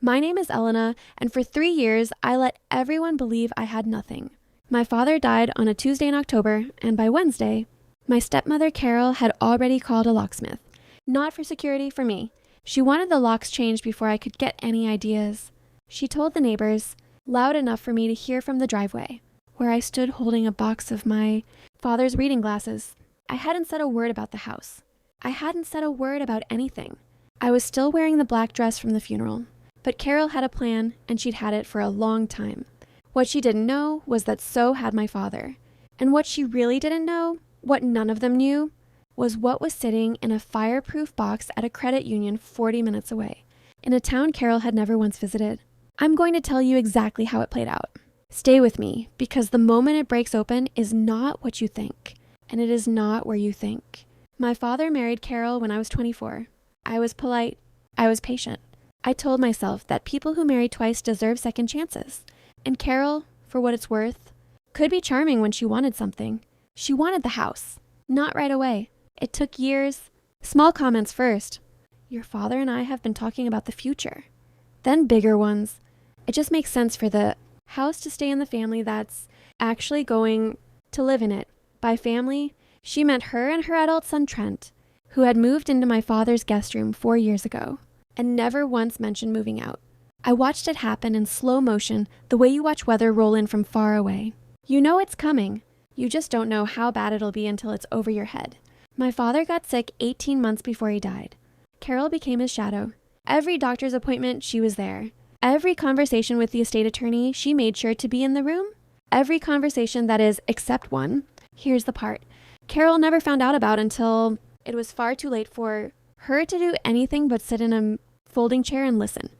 My name is Elena, and for 3 years, I let everyone believe I had nothing. My father died on a Tuesday in October, and by Wednesday, my stepmother Carol had already called a locksmith. Not for security, for me. She wanted the locks changed before I could get any ideas. She told the neighbors, loud enough for me to hear from the driveway, where I stood holding a box of my father's reading glasses. I hadn't said a word about the house. I hadn't said a word about anything. I was still wearing the black dress from the funeral. But Carol had a plan, and she'd had it for a long time. What she didn't know was that so had my father. And what she really didn't know, what none of them knew, was what was sitting in a fireproof box at a credit union 40 minutes away, in a town Carol had never once visited. I'm going to tell you exactly how it played out. Stay with me, because the moment it breaks open is not what you think, and it is not where you think. My father married Carol when I was 24. I was polite. I was patient. I told myself that people who marry twice deserve second chances. And Carol, for what it's worth, could be charming when she wanted something. She wanted the house. Not right away. It took years. Small comments first. Your father and I have been talking about the future. Then bigger ones. It just makes sense for the house to stay in the family that's actually going to live in it. By family, she meant her and her adult son Trent, who had moved into my father's guest room 4 years ago. And never once mentioned moving out. I watched it happen in slow motion, the way you watch weather roll in from far away. You know it's coming. You just don't know how bad it'll be until it's over your head. My father got sick 18 months before he died. Carol became his shadow. Every doctor's appointment, she was there. Every conversation with the estate attorney, she made sure to be in the room. Every conversation, that is, except one. Here's the part Carol never found out about until it was far too late for her to do anything but sit in a folding chair and listen.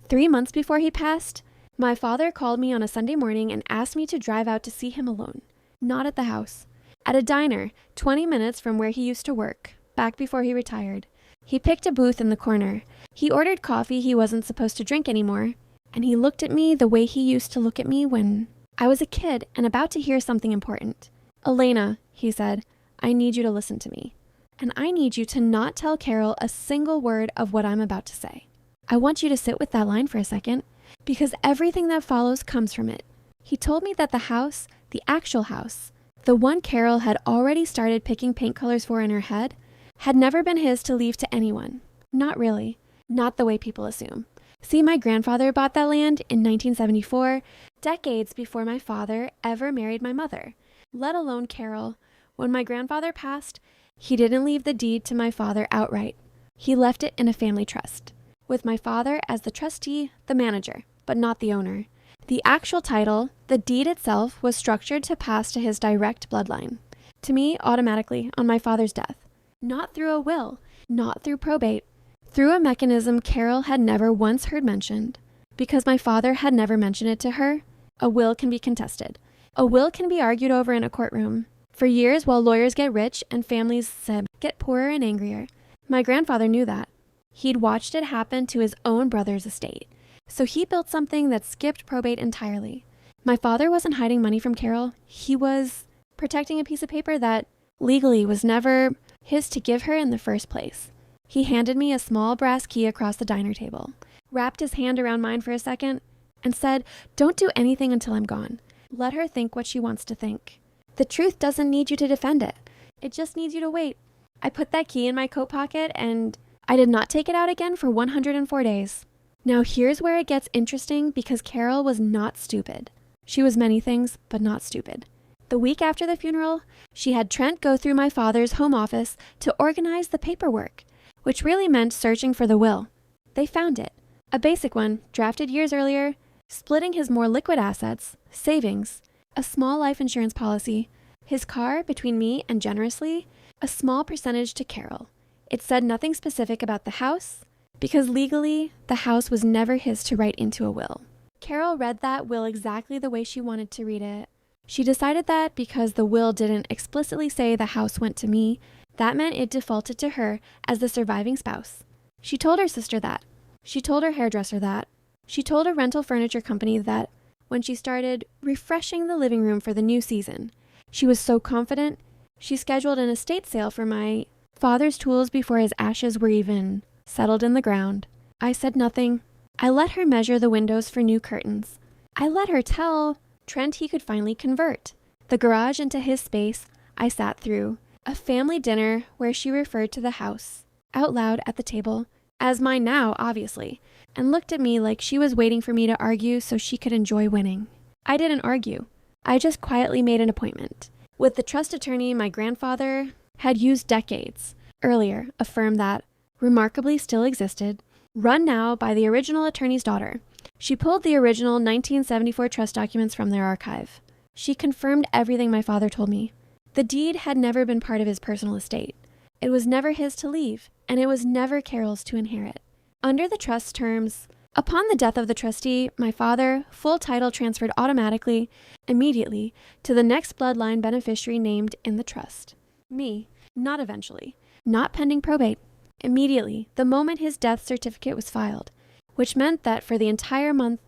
3 months before he passed, my father called me on a Sunday morning and asked me to drive out to see him alone. Not at the house. At a diner, 20 minutes from where he used to work, back before he retired. He picked a booth in the corner. He ordered coffee he wasn't supposed to drink anymore, and he looked at me the way he used to look at me when I was a kid and about to hear something important. Elena, he said, I need you to listen to me. And I need you to not tell Carol a single word of what I'm about to say. I want you to sit with that line for a second, because everything that follows comes from it. He told me that the house, the actual house, the one Carol had already started picking paint colors for in her head, had never been his to leave to anyone. Not really. Not the way people assume. See, my grandfather bought that land in 1974, decades before my father ever married my mother, let alone Carol. When my grandfather passed, he didn't leave the deed to my father outright. He left it in a family trust, with my father as the trustee, the manager, but not the owner. The actual title, the deed itself, was structured to pass to his direct bloodline. To me, automatically, on my father's death. Not through a will, not through probate. Through a mechanism Carol had never once heard mentioned. Because my father had never mentioned it to her, a will can be contested. A will can be argued over in a courtroom. For years, while lawyers get rich and families get poorer and angrier. My grandfather knew that. He'd watched it happen to his own brother's estate. So he built something that skipped probate entirely. My father wasn't hiding money from Carol. He was protecting a piece of paper that legally was never his to give her in the first place. He handed me a small brass key across the diner table, wrapped his hand around mine for a second, and said, "Don't do anything until I'm gone. Let her think what she wants to think. The truth doesn't need you to defend it. It just needs you to wait." I put that key in my coat pocket, and I did not take it out again for 104 days. Now here's where it gets interesting, because Carol was not stupid. She was many things, but not stupid. The week after the funeral, she had Trent go through my father's home office to organize the paperwork, which really meant searching for the will. They found it. A basic one, drafted years earlier, splitting his more liquid assets, savings, a small life insurance policy, his car between me and generously, a small percentage to Carol. It said nothing specific about the house, because legally, the house was never his to write into a will. Carol read that will exactly the way she wanted to read it. She decided that because the will didn't explicitly say the house went to me, that meant it defaulted to her as the surviving spouse. She told her sister that. She told her hairdresser that. She told a rental furniture company that when she started refreshing the living room for the new season. She was so confident, she scheduled an estate sale for my father's tools before his ashes were even settled in the ground. I said nothing. I let her measure the windows for new curtains. I let her tell Trent he could finally convert the garage into his space. I sat through a family dinner where she referred to the house out loud at the table as mine now, obviously, and looked at me like she was waiting for me to argue so she could enjoy winning. I didn't argue. I just quietly made an appointment with the trust attorney my grandfather had used decades earlier, a firm that remarkably still existed, run now by the original attorney's daughter. She pulled the original 1974 trust documents from their archive. She confirmed everything my father told me. The deed had never been part of his personal estate. It was never his to leave, and it was never Carol's to inherit. Under the trust terms, upon the death of the trustee, my father, full title transferred automatically, immediately, to the next bloodline beneficiary named in the trust. Me, not eventually, not pending probate. Immediately, the moment his death certificate was filed, which meant that for the entire month,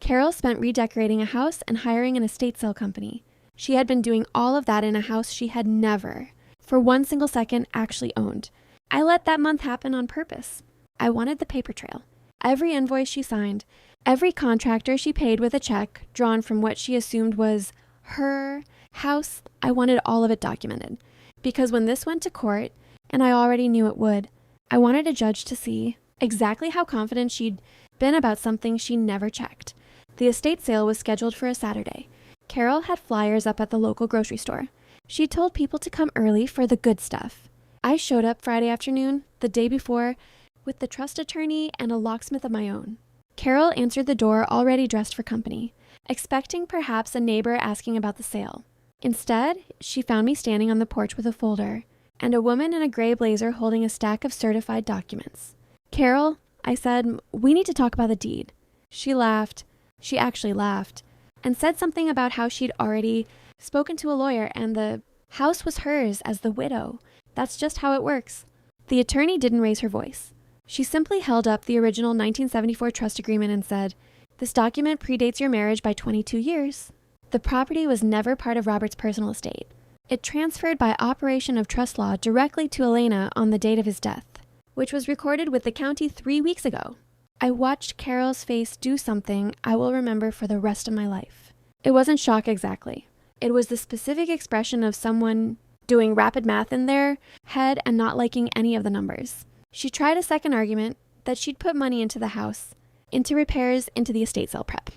Carol spent redecorating a house and hiring an estate sale company. She had been doing all of that in a house she had never, for one single second, actually owned. I let that month happen on purpose. I wanted the paper trail. Every invoice she signed, every contractor she paid with a check drawn from what she assumed was her house, I wanted all of it documented. Because when this went to court, and I already knew it would, I wanted a judge to see exactly how confident she'd been about something she never checked. The estate sale was scheduled for a Saturday. Carol had flyers up at the local grocery store. She told people to come early for the good stuff. I showed up Friday afternoon, the day before, with the trust attorney and a locksmith of my own. Carol answered the door already dressed for company, expecting perhaps a neighbor asking about the sale. Instead, she found me standing on the porch with a folder, and a woman in a gray blazer holding a stack of certified documents. "Carol," I said, "we need to talk about the deed." She laughed. She actually laughed, and said something about how she'd already spoken to a lawyer and the house was hers as the widow. That's just how it works. The attorney didn't raise her voice. She simply held up the original 1974 trust agreement and said, "This document predates your marriage by 22 years. The property was never part of Robert's personal estate. It transferred by operation of trust law directly to Elena on the date of his death, which was recorded with the county 3 weeks ago." I watched Carol's face do something I will remember for the rest of my life. It wasn't shock exactly. It was the specific expression of someone doing rapid math in their head and not liking any of the numbers. She tried a second argument that she'd put money into the house, into repairs, into the estate sale prep.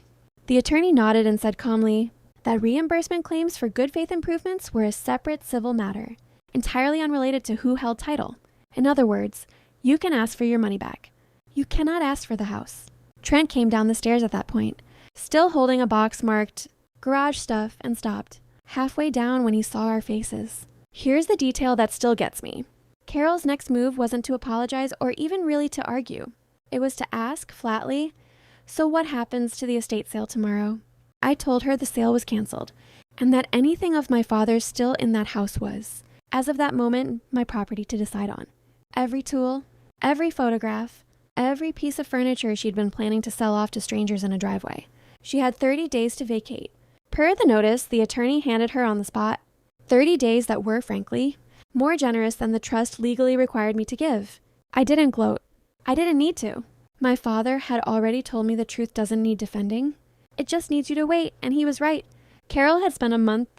The attorney nodded and said calmly that reimbursement claims for good faith improvements were a separate civil matter, entirely unrelated to who held title. In other words, you can ask for your money back. You cannot ask for the house. Trent came down the stairs at that point, still holding a box marked garage stuff, and stopped halfway down when he saw our faces. Here's the detail that still gets me. Carol's next move wasn't to apologize or even really to argue. It was to ask flatly, "So what happens to the estate sale tomorrow?" I told her the sale was canceled, and that anything of my father's still in that house was, as of that moment, my property to decide on. Every tool, every photograph, every piece of furniture she'd been planning to sell off to strangers in a driveway. She had 30 days to vacate. Per the notice the attorney handed her on the spot, 30 days that were, frankly, more generous than the trust legally required me to give. I didn't gloat. I didn't need to. My father had already told me the truth doesn't need defending. It just needs you to wait, and he was right. Carol had spent a month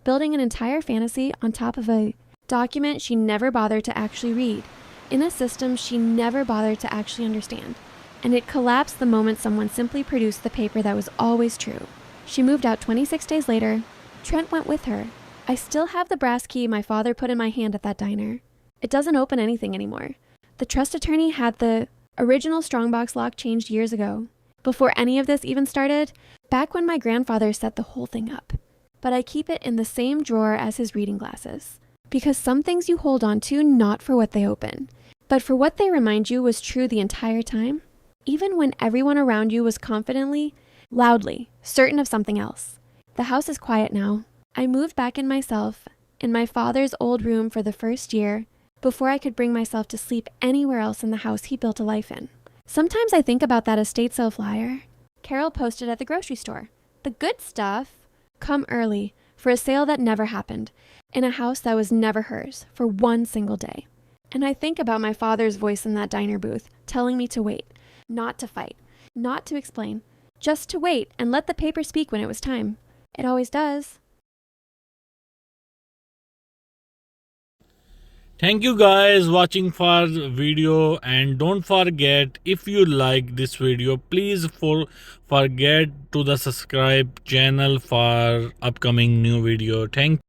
building an entire fantasy on top of a document she never bothered to actually read, in a system she never bothered to actually understand, and it collapsed the moment someone simply produced the paper that was always true. She moved out 26 days later. Trent went with her. I still have the brass key my father put in my hand at that diner. It doesn't open anything anymore. The trust attorney had the original strongbox lock changed years ago, before any of this even started, back when my grandfather set the whole thing up. But I keep it in the same drawer as his reading glasses, because some things you hold on to not for what they open, but for what they remind you was true the entire time, even when everyone around you was confidently, loudly, certain of something else. The house is quiet now. I moved back in myself, in my father's old room for the first year, before I could bring myself to sleep anywhere else in the house he built a life in. Sometimes I think about that estate sale flyer Carol posted at the grocery store. The good stuff, come early, for a sale that never happened, in a house that was never hers, for one single day. And I think about my father's voice in that diner booth, telling me to wait, not to fight, Not to explain, just to wait and let the paper speak when it was time. It always does. Thank you guys watching for the video, and don't forget, if you like this video, please forget to the subscribe channel for upcoming new video. Thank